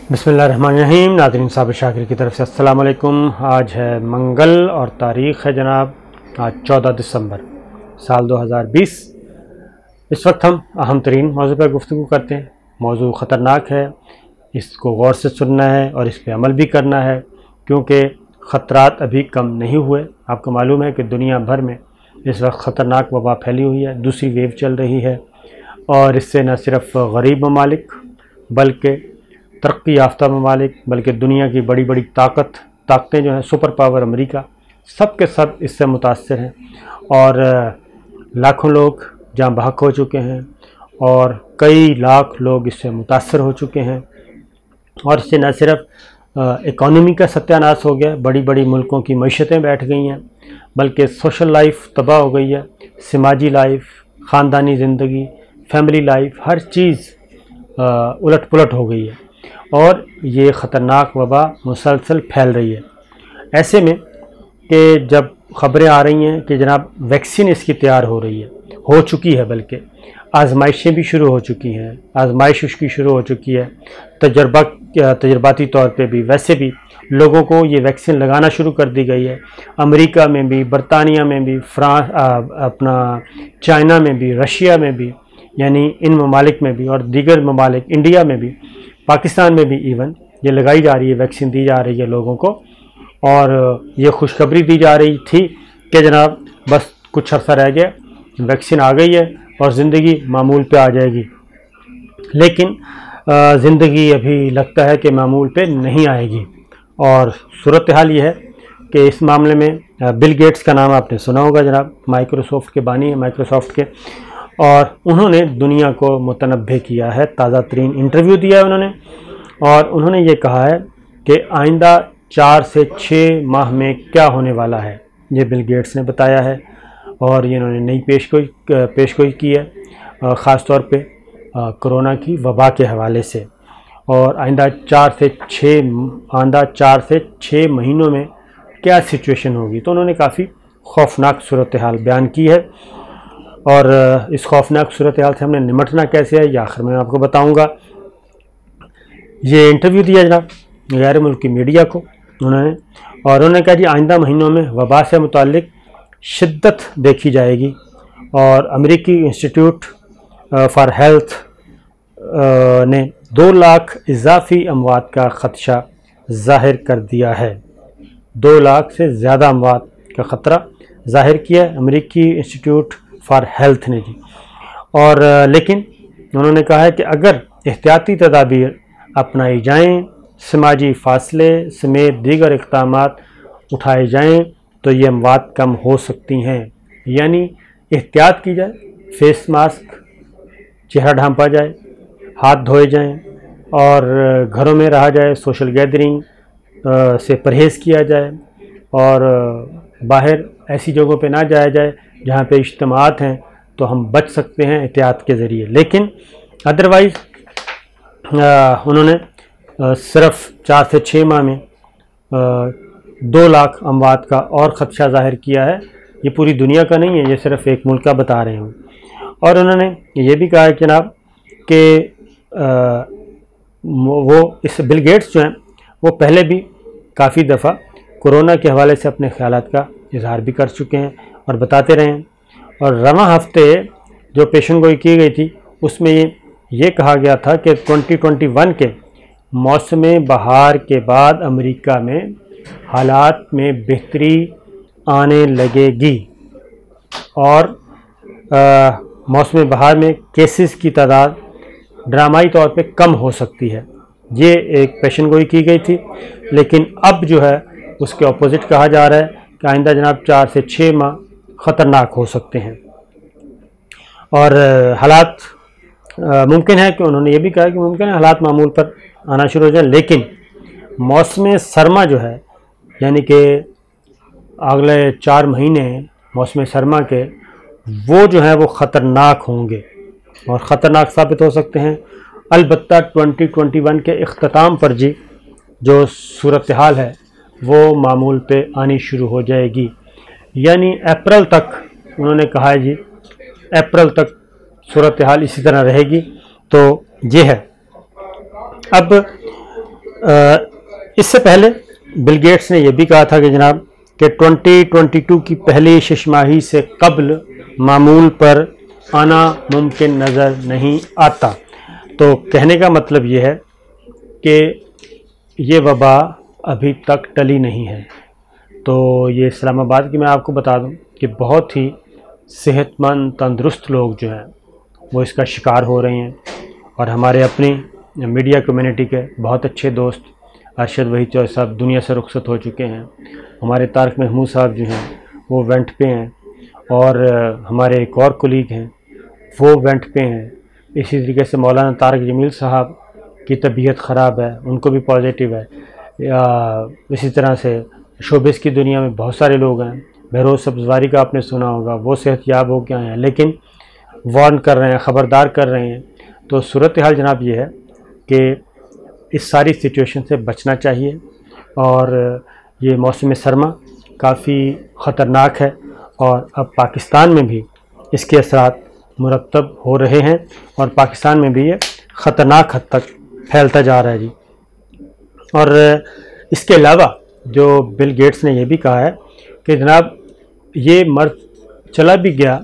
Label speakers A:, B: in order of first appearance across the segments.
A: बिस्मिल्लाहिर्रहमानिर्रहीम। नाज़रीन साबिर शाकिर की तरफ से अस्सलाम वालेकुम। आज है मंगल और तारीख़ है जनाब आज 14 दिसंबर साल 2020। इस वक्त हम अहम तरीन मौजू पर गुफ्तगू करते हैं। मौजू ख़तरनाक है, इसको गौर से सुनना है और इस पर अमल भी करना है, क्योंकि ख़तरात अभी कम नहीं हुए। आपको मालूम है कि दुनिया भर में इस वक्त ख़तरनाक वबा फैली हुई है, दूसरी वेव चल रही है और इससे न सिर्फ गरीब ममालिक बल्कि तरक्की याफ्ता ममालिक बल्कि दुनिया की बड़ी बड़ी ताकतें जो हैं, सुपर पावर अमेरिका, सब के सब इससे मुतासर हैं और लाखों लोग जाँ बहक हो चुके हैं और कई लाख लोग इससे मुतासर हो चुके हैं। और इससे न सिर्फ इकॉनमी का सत्यानाश हो गया, बड़ी बड़ी मुल्कों की मईशतें बैठ गई हैं, बल्कि सोशल लाइफ तबाह हो गई है, समाजी लाइफ, ख़ानदानी ज़िंदगी, फैमिली लाइफ, हर चीज़ उलट पुलट हो गई है और ये ख़तरनाक वबा मुसलसल फैल रही है। ऐसे में कि जब ख़बरें आ रही हैं कि जनाब वैक्सीन इसकी तैयार हो रही है, हो चुकी है, बल्कि आजमाइशें भी शुरू हो चुकी हैं, आजमाइश उसकी शुरू हो चुकी है, तजर्बाती तौर पे भी, वैसे भी लोगों को ये वैक्सीन लगाना शुरू कर दी गई है। अमेरिका में भी, बरतानिया में भी, चाइना में भी, रशिया में भी, यानी इन ममालिक में भी और दीगर ममालिक, इंडिया में भी, पाकिस्तान में भी इवन ये लगाई जा रही है, वैक्सीन दी जा रही है लोगों को। और ये खुशखबरी दी जा रही थी कि जनाब बस कुछ अर्सा रह गया, वैक्सीन आ गई है और ज़िंदगी मामूल पे आ जाएगी। लेकिन ज़िंदगी अभी लगता है कि मामूल पे नहीं आएगी और सूरत हाल ये है कि इस मामले में बिल गेट्स का नाम आपने सुना होगा जनाब, माइक्रोसॉफ्ट के बानी है, माइक्रोसॉफ्ट के, और उन्होंने दुनिया को मुतनब्बे किया है, ताज़ा तरीन इंटरव्यू दिया है उन्होंने और उन्होंने ये कहा है कि आइंदा 4 से 6 माह में क्या होने वाला है, ये बिल गेट्स ने बताया है। और ये इन्होंने नई पेशगोई की है, ख़ास तौर पे कोरोना की वबा के हवाले से। और आइंदा 4 से 6 महीनों में क्या सिचुएशन होगी, तो उन्होंने काफ़ी खौफनाक सूरत हाल बयान की है। और इस खौफनाक सूरत हाल से हमने निमटना कैसे है, ये आखिर में आपको बताऊंगा। ये इंटरव्यू दिया जनाब गैर मुल्की मीडिया को उन्होंने, और उन्होंने कहा जी आइंदा महीनों में वबा से मुताल्लिक शिद्दत देखी जाएगी और अमेरिकी इंस्टीट्यूट फॉर हेल्थ ने 2 लाख इजाफी अमवात का ख़दशा ज़ाहिर कर दिया है। 2 लाख से ज़्यादा अमवात का ख़तरा ज़ाहिर किया है अमेरिकी इंस्टीट्यूट फॉर हेल्थ ने जी। और लेकिन उन्होंने कहा है कि अगर एहतियाती तदाबीर अपनाई जाएँ, समाजी फासले समेत दीगर इक़दामात उठाए जाएँ तो ये अमवात कम हो सकती हैं। यानी एहतियात की जाए, फेस मास्क, चेहरा ढांपा जाए, हाथ धोए जाएँ और घरों में रहा जाए, सोशल गैदरिंग से परहेज़ किया जाए और बाहर ऐसी जगहों पे ना जाया जाए जहाँ पे इज्तिमात हैं, तो हम बच सकते हैं एहतियात के ज़रिए। लेकिन अदरवाइज़ उन्होंने सिर्फ 4 से 6 माह में 2 लाख अमवात का और ख़दशा ज़ाहिर किया है। ये पूरी दुनिया का नहीं है, ये सिर्फ एक मुल्क का बता रहे हैं। और उन्होंने ये भी कहा है जनाब कि वो इस बिल गेट्स जो हैं वो पहले भी काफ़ी दफ़ा कोरोना के हवाले से अपने ख़यालात का इजहार भी कर चुके हैं और बताते रहे हैं। और रवां हफ्ते जो पेशन गोई की गई थी उसमें ये कहा गया था कि 2021 के मौसम बहार के बाद अमेरिका में हालात में बेहतरी आने लगेगी और मौसम बहार में केसेस की तादाद ड्रामाई तौर पे कम हो सकती है। ये एक पेशन गोई की गई थी, लेकिन अब जो है उसके अपोजिट कहा जा रहा है कि आइंदा जनाब 4 से 6 माह ख़तरनाक हो सकते हैं और हालात मुमकिन है कि उन्होंने ये भी कहा कि मुमकिन है हालात मामूल पर आना शुरू हो जाए, लेकिन मौसम सरमा जो है, यानी कि अगले 4 महीने मौसम सरमा के, वो जो है वो ख़तरनाक होंगे और ख़तरनाक साबित हो सकते हैं। अलबत्ता 2021 के इख्तिताम पर जी जो सूरत हाल है वो मामूल पे आनी शुरू हो जाएगी, यानी अप्रैल तक उन्होंने कहा है जी, अप्रैल तक सूरत हाल इसी तरह रहेगी। तो ये है। अब इससे पहले बिल गेट्स ने यह भी कहा था कि जनाब कि 2022 की पहली छमाही से कबल मामूल पर आना मुमकिन नज़र नहीं आता। तो कहने का मतलब ये है कि ये वबा अभी तक टली नहीं है। तो ये इस्लामाबाद की मैं आपको बता दूं कि बहुत ही सेहतमंद तंदुरुस्त लोग जो हैं वो इसका शिकार हो रहे हैं। और हमारे अपनी मीडिया कम्युनिटी के बहुत अच्छे दोस्त अरशद वहीद चौधरी साहब दुनिया से रुखसत हो चुके हैं। हमारे तारिक महमूद साहब जो हैं वो वेंट पे हैं, और हमारे एक और कोलीग हैं वो वेंट पे हैं। इसी तरीके से मौलाना तारिक जमील साहब की तबीयत ख़राब है, उनको भी पॉजिटिव है। इसी तरह से शोबिस की दुनिया में बहुत सारे लोग हैं। बहरोज़ सब्ज़वारी का आपने सुना होगा, वो सेहतयाब हो गए हैं, लेकिन वार्न कर रहे हैं, ख़बरदार कर रहे हैं। तो सूरत हाल जनाब ये है कि इस सारी सिचुएशन से बचना चाहिए। और ये मौसम सरमा काफ़ी ख़तरनाक है, और अब पाकिस्तान में भी इसके असरात मुरतब हो रहे हैं, और पाकिस्तान में भी ये ख़तरनाक हद तक फैलता जा रहा है जी। और इसके अलावा जो बिल गेट्स ने यह भी कहा है कि जनाब ये मर्ज चला भी गया,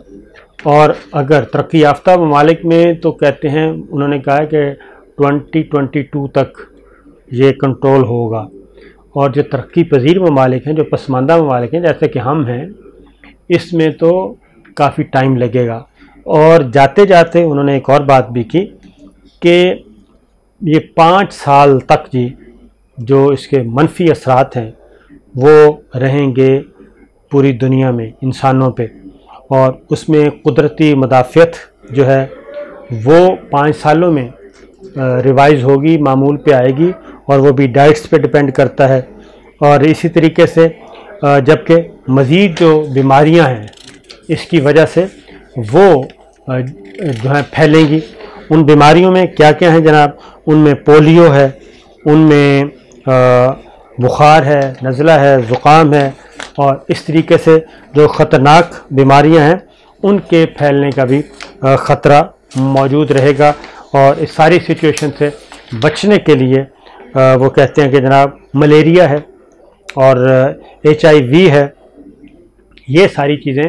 A: और अगर तरक्की याफ्ता ममालिक में तो कहते हैं, उन्होंने कहा है कि 2022 तक ये कंट्रोल होगा। और जो तरक्की पजीर ममालिक हैं, जो पसमानदा ममालिक हैं जैसे कि हम हैं, इसमें तो काफ़ी टाइम लगेगा। और जाते जाते उन्होंने एक और बात भी की कि ये 5 साल तक जी जो इसके मनफी असरात हैं वो रहेंगे पूरी दुनिया में इंसानों पे, और उसमें कुदरती मदाफ़ियत जो है वो 5 सालों में रिवाइज़ होगी, मामूल पे आएगी, और वो भी डाइट्स पे डिपेंड करता है। और इसी तरीके से जबकि मज़ीद जो बीमारियां हैं इसकी वजह से वो जो है फैलेंगी। उन बीमारियों में क्या क्या है जनाब? उनमें पोलियो है, उनमें बुखार है, नज़ला है, ज़ुकाम है, और इस तरीके से जो ख़तरनाक बीमारियां हैं उनके फैलने का भी ख़तरा मौजूद रहेगा। और इस सारी सिचुएशन से बचने के लिए वो कहते हैं कि जनाब मलेरिया है और HIV है, ये सारी चीज़ें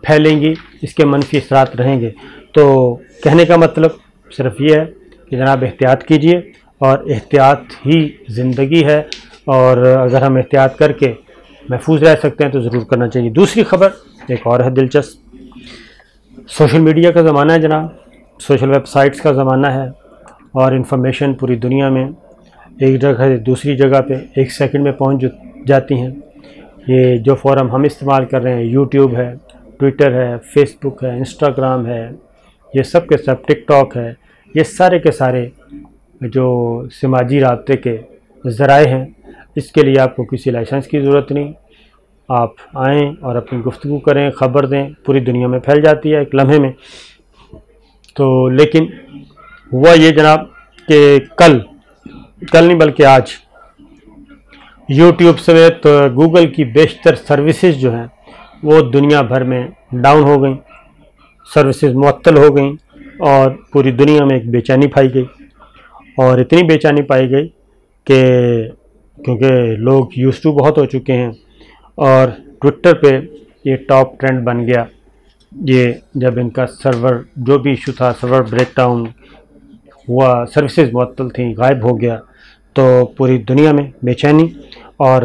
A: फैलेंगी, इसके मनफी असरात रहेंगे। तो कहने का मतलब सिर्फ ये है कि जनाब एहतियात कीजिए, और एहतियात ही ज़िंदगी है, और अगर हम एहतियात करके महफूज रह सकते हैं तो ज़रूर करना चाहिए। दूसरी ख़बर एक और है दिलचस्प। सोशल मीडिया का ज़माना है जनाब, सोशल वेबसाइट्स का ज़माना है, और इन्फॉर्मेशन पूरी दुनिया में एक जगह से दूसरी जगह पे 1 सेकंड में पहुंच जाती हैं। ये जो फोरम हम इस्तेमाल कर रहे हैं, यूट्यूब है, ट्विटर है, फेसबुक है, इंस्टाग्राम है, ये सब के सब, टिकटॉक है, ये सारे के सारे जो समाजी राब्ते के ज़राए हैं, इसके लिए आपको किसी लाइसेंस की ज़रूरत नहीं। आप आएँ और अपनी गुफ्तगू करें, ख़बर दें, पूरी दुनिया में फैल जाती है एक लम्हे में। तो लेकिन हुआ ये जनाब कि कल नहीं बल्कि आज यूट्यूब समेत गूगल की बेशतर सर्विसेज जो हैं वो दुनिया भर में डाउन हो गई, सर्विसेज मुअत्तल हो गई, और पूरी दुनिया में एक बेचैनी पाई गई। और इतनी बेचैनी पाई गई कि क्योंकि लोग यूज़ टू बहुत हो चुके हैं, और ट्विटर पे ये टॉप ट्रेंड बन गया। ये जब इनका सर्वर जो भी इशू था, सर्वर ब्रेकडाउन हुआ, सर्विसेज मुअत्तल थी, गायब हो गया, तो पूरी दुनिया में बेचैनी। और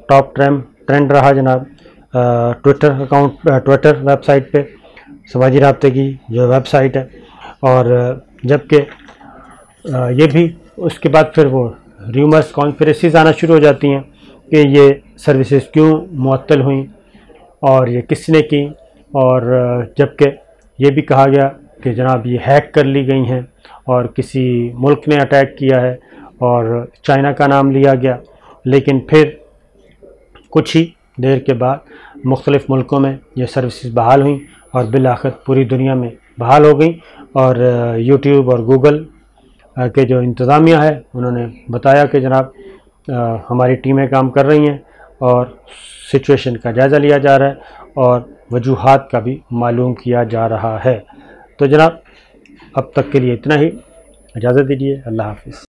A: टॉप ट्रेंड रहा जनाब ट्विटर अकाउंट, ट्विटर वेबसाइट पे, समाजी राब्ते की जो वेबसाइट है। और जबकि ये भी उसके बाद फिर वो र्यूमर्स, कॉन्स्पिरेसीज आना शुरू हो जाती हैं कि ये सर्विसेज क्यों मुअत्तल हुई और ये किसने की। और जबकि ये भी कहा गया कि जनाब ये हैक कर ली गई हैं और किसी मुल्क ने अटैक किया है, और चाइना का नाम लिया गया। लेकिन फिर कुछ ही देर के बाद मुख्तलिफ़ मुल्कों में ये सर्विसेज बहाल हुई, और बिलाखिर पूरी दुनिया में बहाल हो गई। और यूट्यूब और गूगल के जो इंतज़ामिया है उन्होंने बताया कि जनाब हमारी टीमें काम कर रही हैं, और सिचुएशन का जायज़ा लिया जा रहा है, और वजूहात का भी मालूम किया जा रहा है। तो जनाब अब तक के लिए इतना ही, इजाज़त दीजिए, अल्लाह हाफ़िज़।